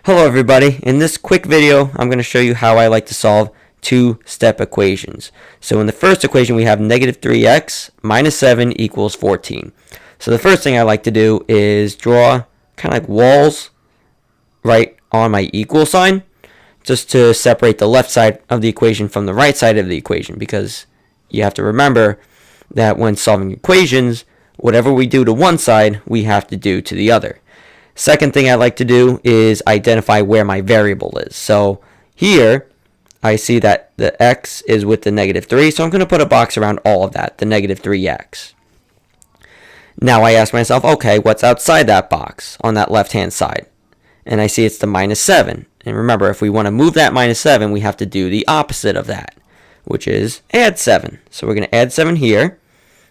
Hello everybody, in this quick video I'm going to show you how I like to solve two-step equations. So in the first equation we have negative 3x minus 7 equals 14. So the first thing I like to do is draw kind of like walls right on my equal sign just to separate the left side of the equation from the right side of the equation, because you have to remember that when solving equations, whatever we do to one side we have to do to the other. Second thing I like to do is identify where my variable is. So here I see that the x is with the negative 3, so I'm going to put a box around all of that, the negative 3x. Now I ask myself, okay, what's outside that box on that left hand side? And I see it's the minus 7. And remember, if we want to move that minus 7, we have to do the opposite of that, which is add 7. So we're going to add 7 here.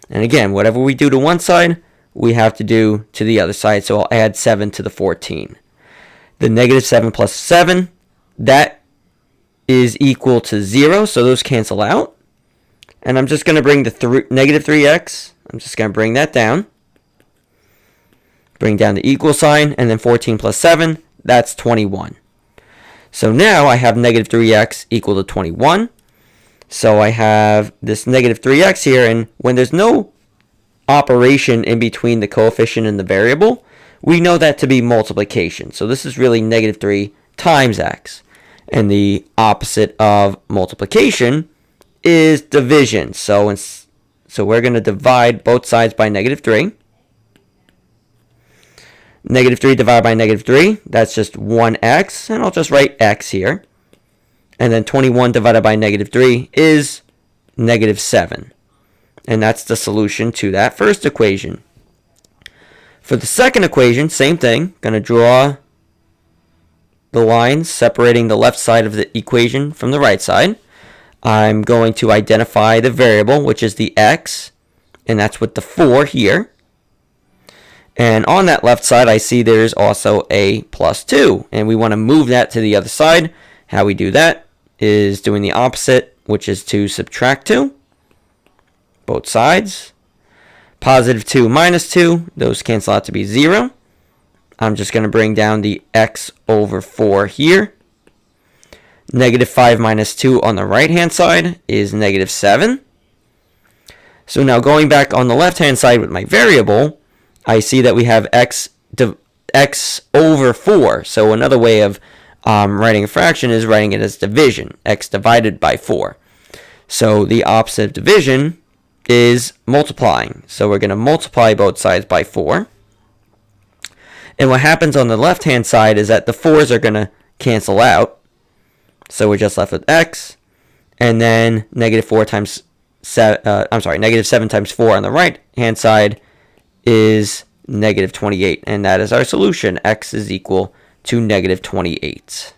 And again, whatever we do to one side, we have to do to the other side, so I'll add 7 to the 14. The negative 7 plus 7, that is equal to 0, so those cancel out. And I'm just going to bring the negative 3x, I'm just going to bring that down. Bring down the equal sign, and then 14 plus 7, that's 21. So now I have negative 3x equal to 21. So I have this negative 3x here, and when there's no operation in between the coefficient and the variable, we know that to be multiplication. So this is really negative 3 times x. And the opposite of multiplication is division. So we're going to divide both sides by negative 3. Negative 3 divided by negative 3, that's just 1x, and I'll just write x here. And then 21 divided by negative 3 is negative 7. And that's the solution to that first equation. For the second equation, same thing. Going to draw the lines separating the left side of the equation from the right side. I'm going to identify the variable, which is the x, and that's with the 4 here. And on that left side, I see there's also a plus 2, and we want to move that to the other side. How we do that is doing the opposite, which is to subtract 2. Both sides. Positive 2 minus 2, those cancel out to be 0. I'm just going to bring down the x over 4 here. Negative 5 minus 2 on the right hand side is negative 7. So now going back on the left hand side with my variable, I see that we have x over 4. So another way of writing a fraction is writing it as division, x divided by 4. So the opposite of division is multiplying. So we're going to multiply both sides by 4. And what happens on the left hand side is that the 4's are going to cancel out. So we're just left with x. And then negative 7 times 4 on the right hand side is negative 28. And that is our solution. X is equal to negative 28.